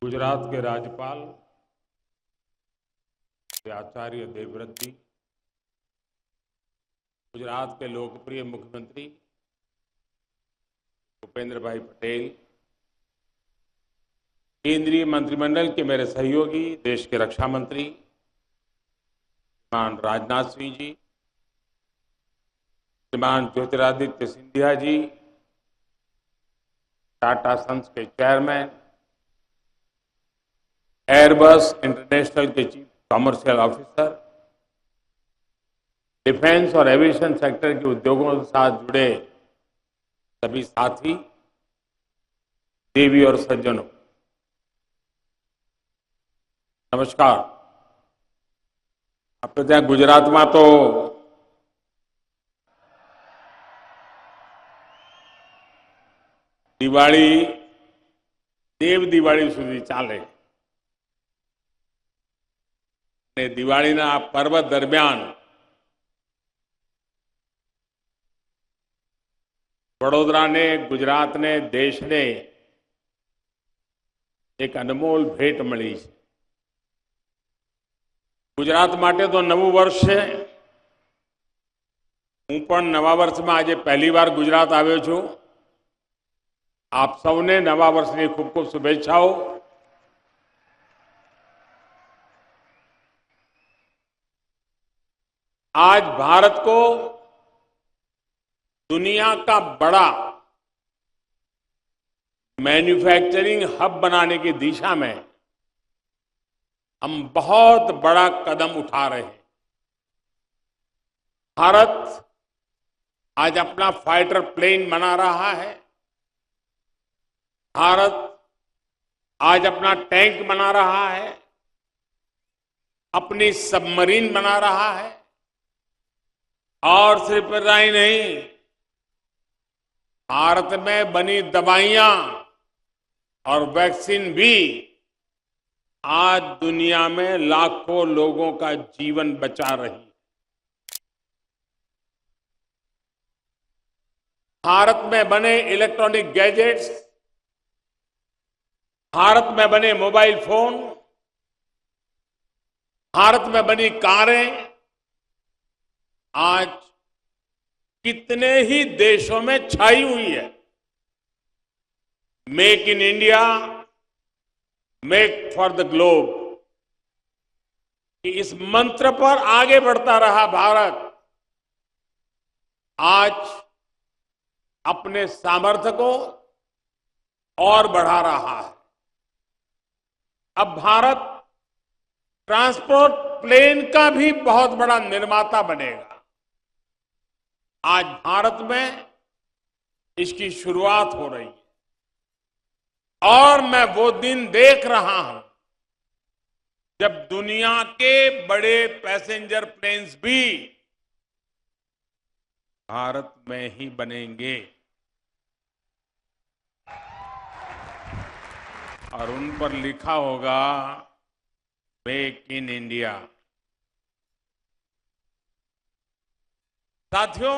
गुजरात के राज्यपाल श्री आचार्य देवव्रत जी, गुजरात के लोकप्रिय मुख्यमंत्री भूपेंद्र भाई पटेल, केंद्रीय मंत्रिमंडल के मेरे सहयोगी देश के रक्षा मंत्री श्रीमान राजनाथ सिंह जी, श्रीमान ज्योतिरादित्य सिंधिया जी, टाटा सन्स के चेयरमैन, एयरबस इंटरनेशनल के चीफ कमर्शियल ऑफिसर, डिफेंस और एविएशन सेक्टर के उद्योगों के साथ जुड़े सभी साथी, देवी और सज्जनों, नमस्कार। આપણે ત્યાં ગુજરાતમાં તો દિવાળી દેવ દિવાળી સુધી ચાલે અને દિવાળીના આ પર્વ દરમિયાન વડોદરાને, ગુજરાતને, દેશને એક અનમોલ ભેટ મળી છે। गुजरात માટે તો નવું વર્ષ છે। હું પણ નવા વર્ષમાં આજે પહેલી વાર ગુજરાત આવ્યો છું। આપ સૌને નવા વર્ષની ખૂબ ખૂબ શુભેચ્છાઓ। आज भारत को दुनिया का बड़ा मैन्युफैक्चरिंग हब बनाने की दिशा में हम बहुत बड़ा कदम उठा रहे हैं। भारत आज अपना फाइटर प्लेन बना रहा है, भारत आज अपना टैंक बना रहा है, अपनी सबमरीन बना रहा है, और सिर्फ इतना ही नहीं, भारत में बनी दवाइयां और वैक्सीन भी आज दुनिया में लाखों लोगों का जीवन बचा रही है। भारत में बने इलेक्ट्रॉनिक गैजेट्स, भारत में बने मोबाइल फोन, भारत में बनी कारें आज कितने ही देशों में छाई हुई है। Make in India, make for the globe, कि इस मंत्र पर आगे बढ़ता रहा भारत आज अपने सामर्थ्य को और बढ़ा रहा है। अब भारत ट्रांसपोर्ट प्लेन का भी बहुत बड़ा निर्माता बनेगा। आज भारत में इसकी शुरुआत हो रही है और मैं वो दिन देख रहा हूं जब दुनिया के बड़े पैसेंजर प्लेन्स भी भारत में ही बनेंगे और उन पर लिखा होगा मेक इन इंडिया। साथियों,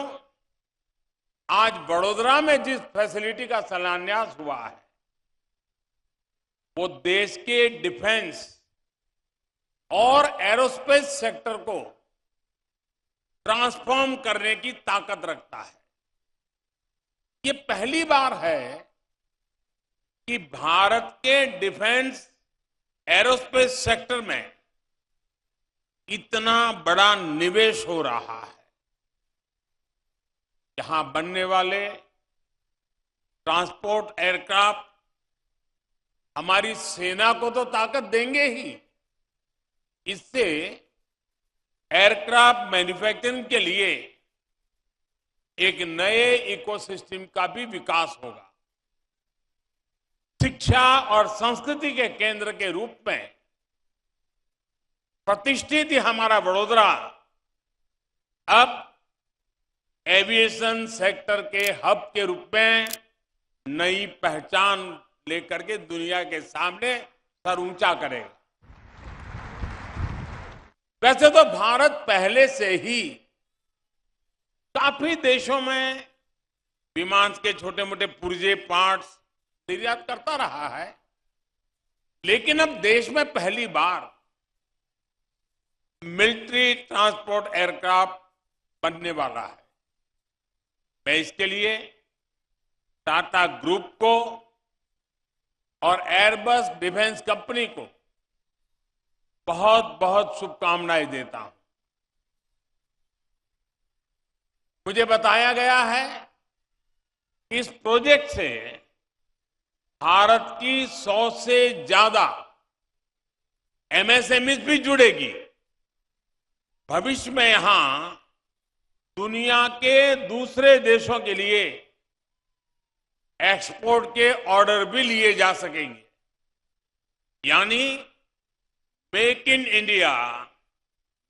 आज वडोदरा में जिस फैसिलिटी का शिलान्यास हुआ है वो देश के डिफेंस और एरोस्पेस सेक्टर को ट्रांसफॉर्म करने की ताकत रखता है। ये पहली बार है कि भारत के डिफेंस एरोस्पेस सेक्टर में इतना बड़ा निवेश हो रहा है। यहां बनने वाले ट्रांसपोर्ट एयरक्राफ्ट हमारी सेना को तो ताकत देंगे ही, इससे एयरक्राफ्ट मैन्युफैक्चरिंग के लिए एक नए इकोसिस्टम का भी विकास होगा। शिक्षा और संस्कृति के केंद्र के रूप में प्रतिष्ठित हमारा वडोदरा अब एविएशन सेक्टर के हब के रूप में नई पहचान लेकर के दुनिया के सामने सर ऊंचा करेगा। वैसे तो भारत पहले से ही काफी देशों में विमान के छोटे मोटे पुर्जे पार्ट्स निर्यात करता रहा है, लेकिन अब देश में पहली बार मिलिट्री ट्रांसपोर्ट एयरक्राफ्ट बनने वाला है। मैं इसके लिए टाटा ग्रुप को और एयरबस डिफेंस कंपनी को बहुत बहुत शुभकामनाएं देता हूं। मुझे बताया गया है कि इस प्रोजेक्ट से भारत की 100 से ज्यादा एमएसएमई भी जुड़ेगी। भविष्य में यहां दुनिया के दूसरे देशों के लिए एक्सपोर्ट के ऑर्डर भी लिए जा सकेंगे। यानी make in India,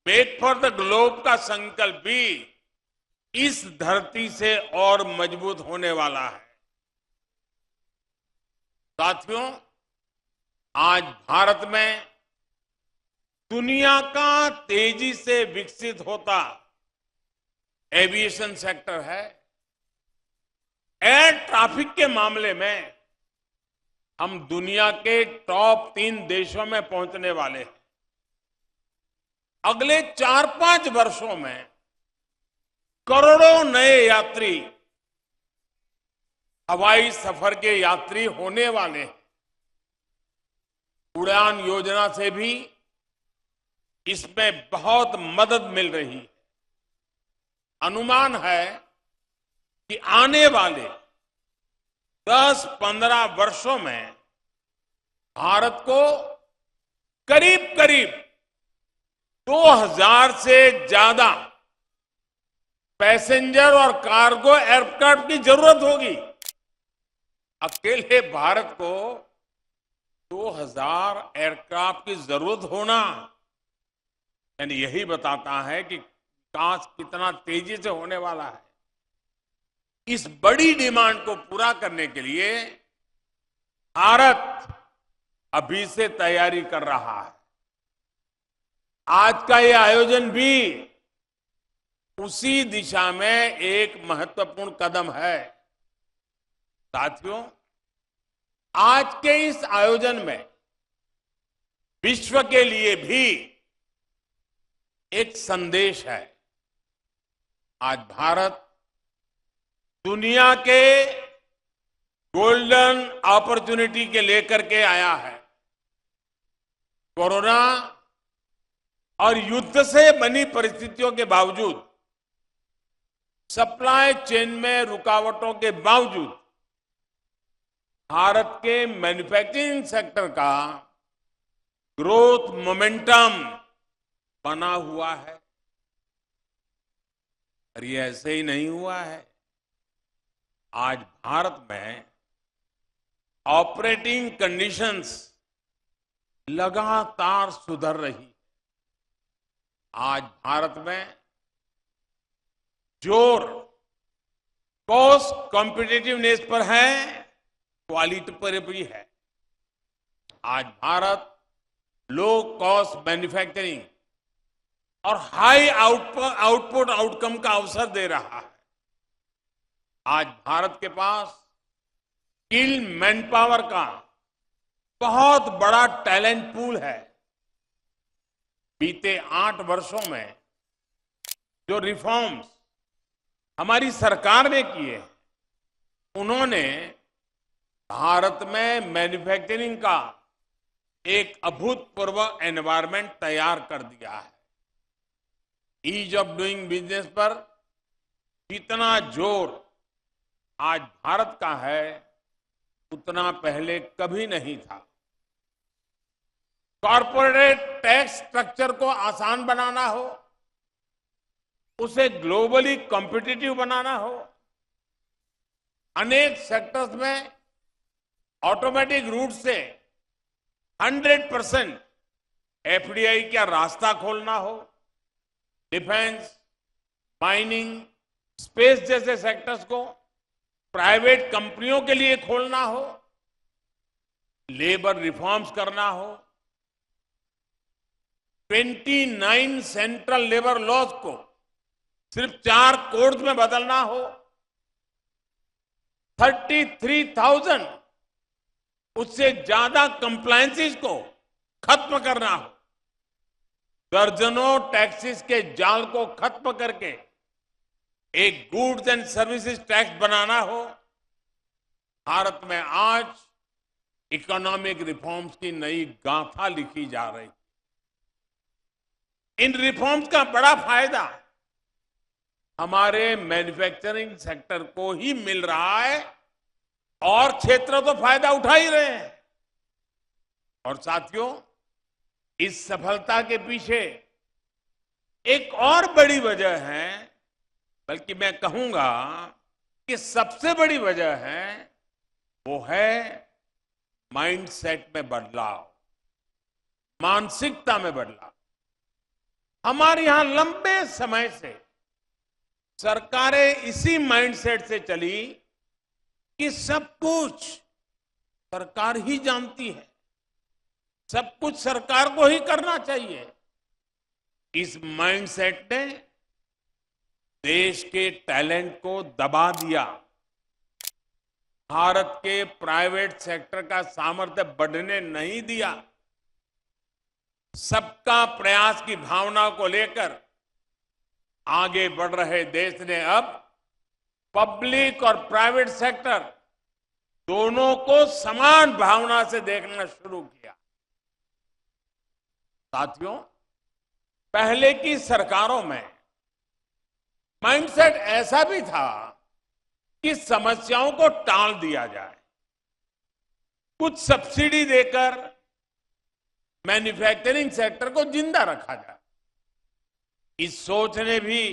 make for the globe का संकल्प भी इस धरती से और मजबूत होने वाला है। साथियों, आज भारत में दुनिया का तेजी से विकसित होता एविएशन सेक्टर है। एयर ट्रैफिक के मामले में हम दुनिया के टॉप 3 देशों में पहुंचने वाले हैं। अगले 4-5 वर्षों में करोड़ों नए यात्री हवाई सफर के यात्री होने वाले हैं। उड़ान योजना से भी इसमें बहुत मदद मिल रही है। अनुमान है कि आने वाले 10-15 वर्षों में भारत को करीब करीब 2000 से ज्यादा पैसेंजर और कार्गो एयरक्राफ्ट की जरूरत होगी। अकेले भारत को 2000 एयरक्राफ्ट की जरूरत होना यानी यही बताता है कि विकास कितना तेजी से होने वाला है। इस बड़ी डिमांड को पूरा करने के लिए भारत अभी से तैयारी कर रहा है। आज का ये आयोजन भी उसी दिशा में एक महत्वपूर्ण कदम है। साथियों, आज के इस आयोजन में विश्व के लिए भी एक संदेश है। आज भारत दुनिया के गोल्डन अपॉर्चुनिटी के लेकर के आया है। कोरोना और युद्ध से बनी परिस्थितियों के बावजूद, सप्लाई चेन में रुकावटों के बावजूद भारत के मैन्युफैक्चरिंग सेक्टर का ग्रोथ मोमेंटम बना हुआ है। और ये ऐसे ही नहीं हुआ है। आज भारत में ऑपरेटिंग कंडीशंस लगातार सुधर रही। आज भारत में जोर कॉस्ट कॉम्पिटिटिवनेस पर है, क्वालिटी पर भी है। आज भारत लो कॉस्ट मैन्युफैक्चरिंग और हाई आउटपुट आउटकम का अवसर दे रहा है। आज भारत के पास स्किल मैन पावर का बहुत बड़ा टैलेंट पूल है। बीते 8 वर्षों में जो रिफॉर्म्स हमारी सरकार ने किए, उन्होंने भारत में मैन्युफैक्चरिंग का एक अभूतपूर्व एनवायरनमेंट तैयार कर दिया है। ईज ऑफ डूइंग बिजनेस पर जितना जोर आज भारत का है, उतना पहले कभी नहीं था। कॉर्पोरेट टैक्स स्ट्रक्चर को आसान बनाना हो, उसे ग्लोबली कॉम्पिटिटिव बनाना हो, अनेक सेक्टर्स में ऑटोमेटिक रूट से 100% एफडीआई का रास्ता खोलना हो, डिफेंस, माइनिंग, स्पेस जैसे सेक्टर्स को प्राइवेट कंपनियों के लिए खोलना हो, लेबर रिफॉर्म्स करना हो, 29 सेंट्रल लेबर लॉज को सिर्फ 4 कोड्स में बदलना हो, 33,000 उससे ज्यादा कंप्लायंसेस को खत्म करना हो, दर्जनों टैक्सेस के जाल को खत्म करके एक गुड्स एंड सर्विसेज टैक्स बनाना हो, भारत में आज इकोनॉमिक रिफॉर्म्स की नई गाथा लिखी जा रही। इन रिफॉर्म्स का बड़ा फायदा हमारे मैन्युफैक्चरिंग सेक्टर को ही मिल रहा है और क्षेत्र तो फायदा उठा ही रहे हैं। और साथियों, इस सफलता के पीछे एक और बड़ी वजह है, बल्कि मैं कहूंगा कि सबसे बड़ी वजह है, वो है माइंडसेट में बदलाव, मानसिकता में बदलाव। हमारे यहां लंबे समय से सरकारें इसी माइंडसेट से चली कि सब कुछ सरकार ही जानती है, सब कुछ सरकार को ही करना चाहिए। इस माइंडसेट ने देश के टैलेंट को दबा दिया, भारत के प्राइवेट सेक्टर का सामर्थ्य बढ़ने नहीं दिया। सबका प्रयास की भावना को लेकर आगे बढ़ रहे देश ने अब पब्लिक और प्राइवेट सेक्टर दोनों को समान भावना से देखना शुरू किया। साथियों, पहले की सरकारों में माइंडसेट ऐसा भी था कि समस्याओं को टाल दिया जाए, कुछ सब्सिडी देकर मैन्युफैक्चरिंग सेक्टर को जिंदा रखा जाए। इस सोच ने भी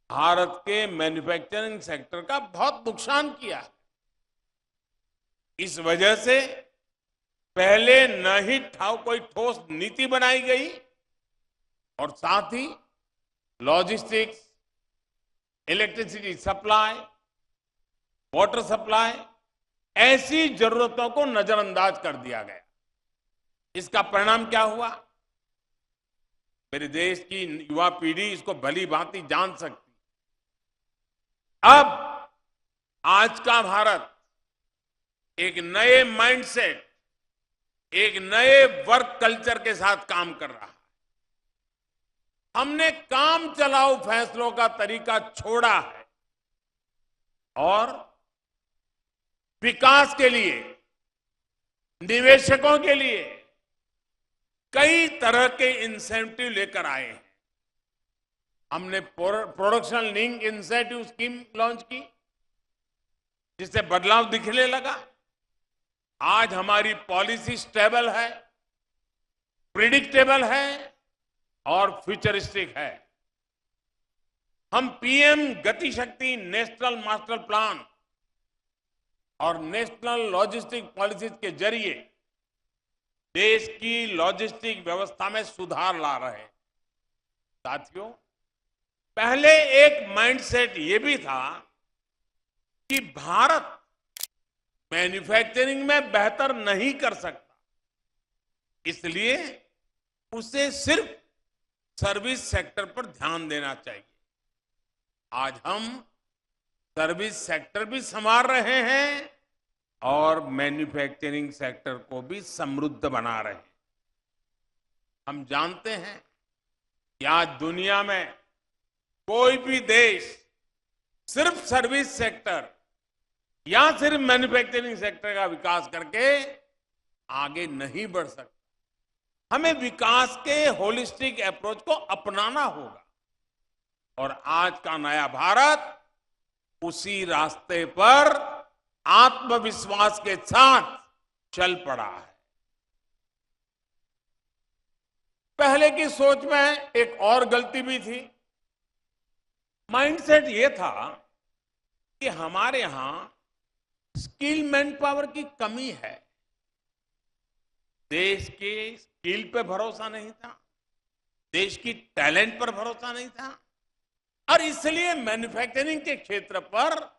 भारत के मैन्युफैक्चरिंग सेक्टर का बहुत नुकसान किया है। इस वजह से पहले न ही कोई ठोस नीति बनाई गई और साथ ही logistics, electricity supply, water supply, ऐसी जरूरतों को नजरअंदाज कर दिया गया। इसका परिणाम क्या हुआ? मेरे देश की युवा पीढ़ी इसको भली भांति जान सकती। अब आज का भारत एक नए माइंडसेट, एक नए वर्क कल्चर के साथ काम कर रहा है। हमने काम चलाओ फैसलों का तरीका छोड़ा है और विकास के लिए, निवेशकों के लिए कई तरह के इंसेंटिव लेकर आए हैं। हमने production link incentive scheme launch की, जिससे बदलाव दिखने लगा। आज हमारी पॉलिसी स्टेबल है, प्रिडिक्टेबल है और फ्यूचरिस्टिक है। हम पीएम गति शक्ति नेशनल मास्टर प्लान और नेशनल लॉजिस्टिक पॉलिसीज के जरिए देश की लॉजिस्टिक व्यवस्था में सुधार ला रहे हैं। साथियों, पहले एक माइंडसेट ये भी था कि भारत मैन्युफैक्चरिंग में बेहतर नहीं कर सकता, इसलिए उसे सिर्फ सर्विस सेक्टर पर ध्यान देना चाहिए। आज हम सर्विस सेक्टर भी संभाल रहे हैं और मैन्युफैक्चरिंग सेक्टर को भी समृद्ध बना रहे हैं। हम जानते हैं कि आज दुनिया में कोई भी देश सिर्फ सर्विस सेक्टर या सिर्फ मैन्युफैक्चरिंग सेक्टर का विकास करके आगे नहीं बढ़ सकता। हमें विकास के होलिस्टिक अप्रोच को अपनाना होगा और आज का नया भारत उसी रास्ते पर आत्मविश्वास के साथ चल पड़ा है। पहले की सोच में एक और गलती भी थी। माइंडसेट ये था कि हमारे यहां स्किल मैन पावर की कमी है, देश के स्किल पे भरोसा नहीं था, देश की टैलेंट पर भरोसा नहीं था और इसलिए मैन्युफैक्चरिंग के क्षेत्र पर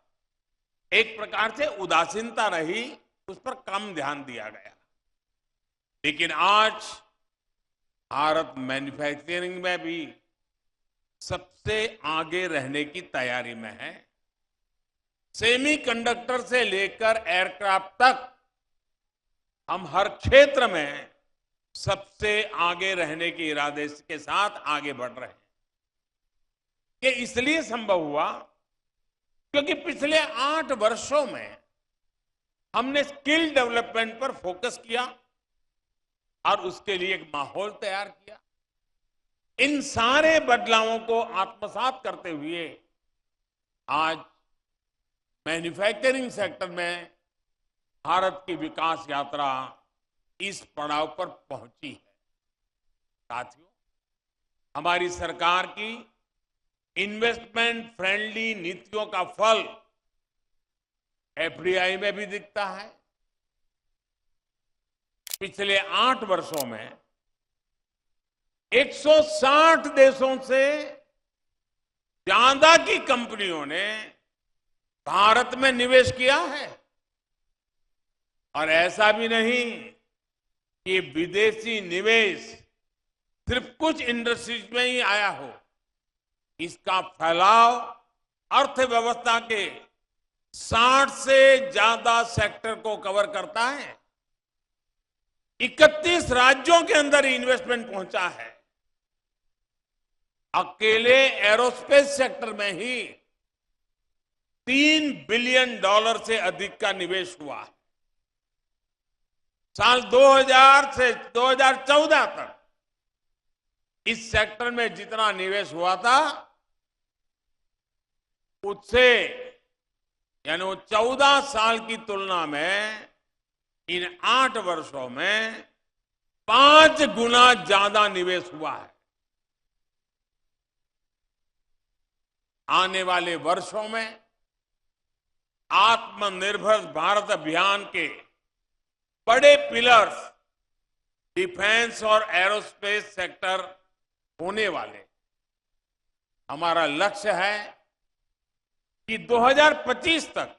एक प्रकार से उदासीनता रही, उस पर कम ध्यान दिया गया। लेकिन आज भारत मैन्युफैक्चरिंग में भी सबसे आगे रहने की तैयारी में है। सेमीकंडक्टर से लेकर एयरक्राफ्ट तक हम हर क्षेत्र में सबसे आगे रहने के इरादे के साथ आगे बढ़ रहे हैं। ये इसलिए संभव हुआ क्योंकि पिछले 8 वर्षों में हमने स्किल डेवलपमेंट पर फोकस किया और उसके लिए एक माहौल तैयार किया। इन सारे बदलावों को आत्मसात करते हुए आज मैन्युफैक्चरिंग सेक्टर में भारत की विकास यात्रा इस पड़ाव पर पहुंची है। साथियों, हमारी सरकार की इन्वेस्टमेंट फ्रेंडली नीतियों का फल एफडीआई में भी दिखता है। पिछले 8 वर्षों में 160 देशों से ज्यादा की कंपनियों ने भारत में निवेश किया है। और ऐसा भी नहीं कि विदेशी निवेश सिर्फ कुछ इंडस्ट्रीज में ही आया हो। इसका फैलाव अर्थव्यवस्था के 60 से ज्यादा सेक्टर को कवर करता है। 31 राज्यों के अंदर इन्वेस्टमेंट पहुंचा है। अकेले एरोस्पेस सेक्टर में ही $3 बिलियन से अधिक का निवेश हुआ है। साल 2000 से 2014 तक इस सेक्टर में जितना निवेश हुआ था उससे यानी वो 14 साल की तुलना में इन 8 वर्षों में 5 गुना ज्यादा निवेश हुआ है। आने वाले वर्षों में आत्मनिर्भर भारत अभियान के बड़े पिलर्स डिफेंस और एरोस्पेस सेक्टर होने वाले। हमारा लक्ष्य है कि 2025 तक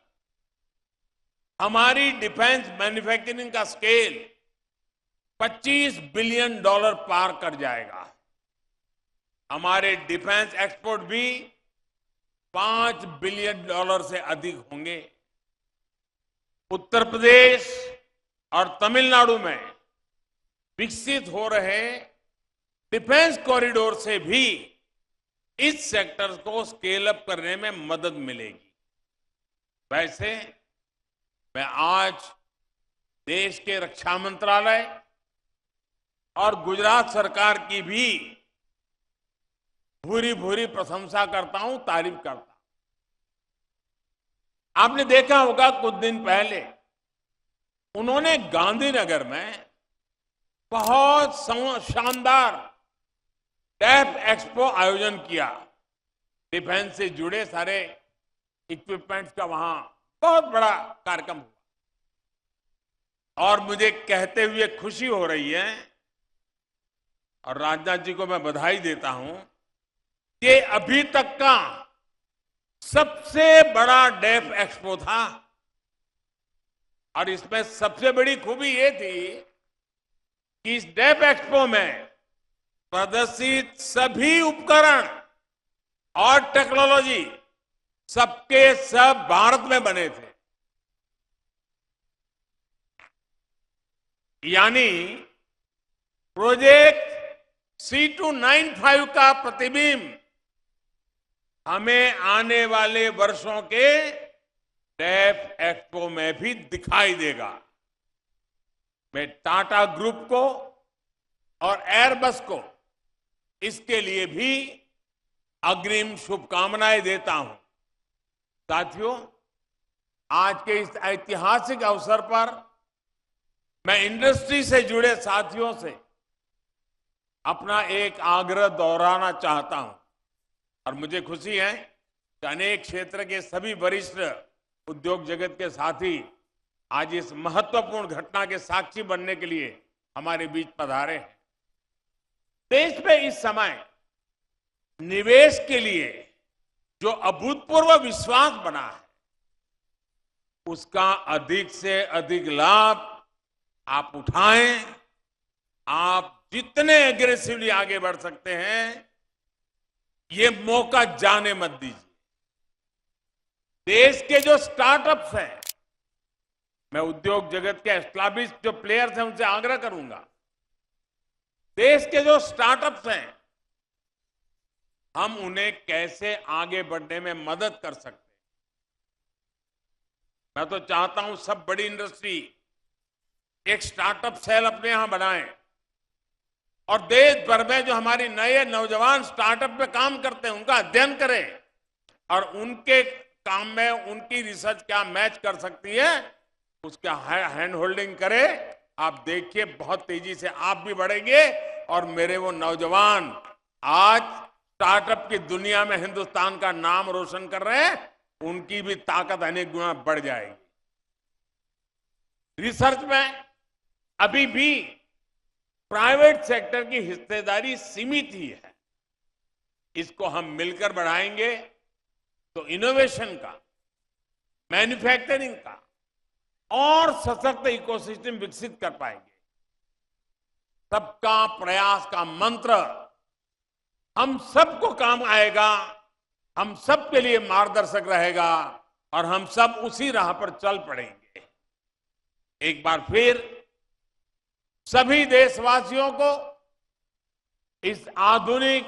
हमारी डिफेंस मैन्युफैक्चरिंग का स्केल $25 बिलियन पार कर जाएगा। हमारे डिफेंस एक्सपोर्ट भी $5 बिलियन से अधिक होंगे। उत्तर प्रदेश और तमिलनाडु में विकसित हो रहे डिफेंस कॉरिडोर से भी इस सेक्टर को स्केल अप करने में मदद मिलेगी। वैसे मैं आज देश के रक्षा मंत्रालय और गुजरात सरकार की भी भूरी भूरी प्रशंसा करता हूं, तारीफ करता हूं। आपने देखा होगा कुछ दिन पहले उन्होंने गांधीनगर में बहुत शानदार डेफ एक्सपो आयोजन किया। डिफेंस से जुड़े सारे इक्विपमेंट्स का वहां बहुत बड़ा कार्यक्रम हुआ। और मुझे कहते हुए खुशी हो रही है और राजनाथ जी को मैं बधाई देता हूं कि अभी तक का सबसे बड़ा डेफ एक्सपो था। और इसमें सबसे बड़ी खूबी ये थी कि इस डेफ एक्सपो में प्रदर्शित सभी उपकरण और टेक्नोलॉजी सबके सब भारत में बने थे। यानी प्रोजेक्ट C295 का प्रतिबिंब हमें आने वाले वर्षों के डेफ एक्सपो में भी दिखाई देगा। मैं टाटा ग्रुप को और एयरबस को इसके लिए भी अग्रिम शुभकामनाएं देता हूं। साथियों, आज के इस ऐतिहासिक अवसर पर मैं इंडस्ट्री से जुड़े साथियों से अपना एक आग्रह दोहराना चाहता हूं। और मुझे खुशी है कि अनेक क्षेत्र के सभी वरिष्ठ उद्योग जगत के साथी आज इस महत्वपूर्ण घटना के साक्षी बनने के लिए हमारे बीच पधारे हैं। देश में इस समय निवेश के लिए जो अभूतपूर्व विश्वास बना है उसका अधिक से अधिक लाभ आप उठाएं। आप जितने एग्रेसिवली आगे बढ़ सकते हैं ये मौका जाने मत दीजिए। देश के जो स्टार्टअप्स हैं मैं उद्योग जगत के एस्टैब्लिश जो प्लेयर्स हैं उनसे आग्रह करूंगा, देश के जो स्टार्टअप्स हैं, हम उन्हें कैसे आगे बढ़ने में मदद कर सकते हैं। मैं तो चाहता हूं सब बड़ी इंडस्ट्री एक स्टार्टअप सेल अपने यहां बनाएं और देश भर में जो हमारी नए नौजवान स्टार्टअप पे काम करते हैं उनका अध्ययन करें और उनके काम में उनकी रिसर्च क्या मैच कर सकती है उसका हैंड होल्डिंग करें। आप देखिए बहुत तेजी से आप भी बढ़ेंगे और मेरे वो नौजवान आज स्टार्टअप की दुनिया में हिंदुस्तान का नाम रोशन कर रहे हैं, उनकी भी ताकत अनेक गुना बढ़ जाएगी। रिसर्च में अभी भी प्राइवेट सेक्टर की हिस्सेदारी सीमित ही है। इसको हम मिलकर बढ़ाएंगे तो इनोवेशन का, मैन्युफैक्चरिंग का और सशक्त इकोसिस्टम विकसित कर पाएंगे। सबका प्रयास का मंत्र हम सबको काम आएगा, हम सबके लिए मार्गदर्शक रहेगा और हम सब उसी राह पर चल पड़ेंगे। एक बार फिर सभी देशवासियों को इस आधुनिक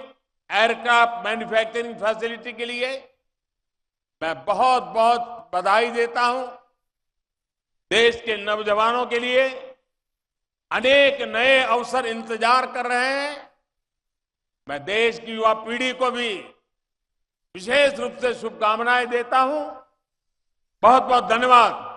एयरक्राफ्ट मैन्युफैक्चरिंग फैसिलिटी के लिए मैं बहुत बहुत बधाई देता हूं। देश के नौजवानों के लिए अनेक नए अवसर इंतजार कर रहे हैं। मैं देश की युवा पीढ़ी को भी विशेष रूप से शुभकामनाएं देता हूं। बहुत बहुत धन्यवाद।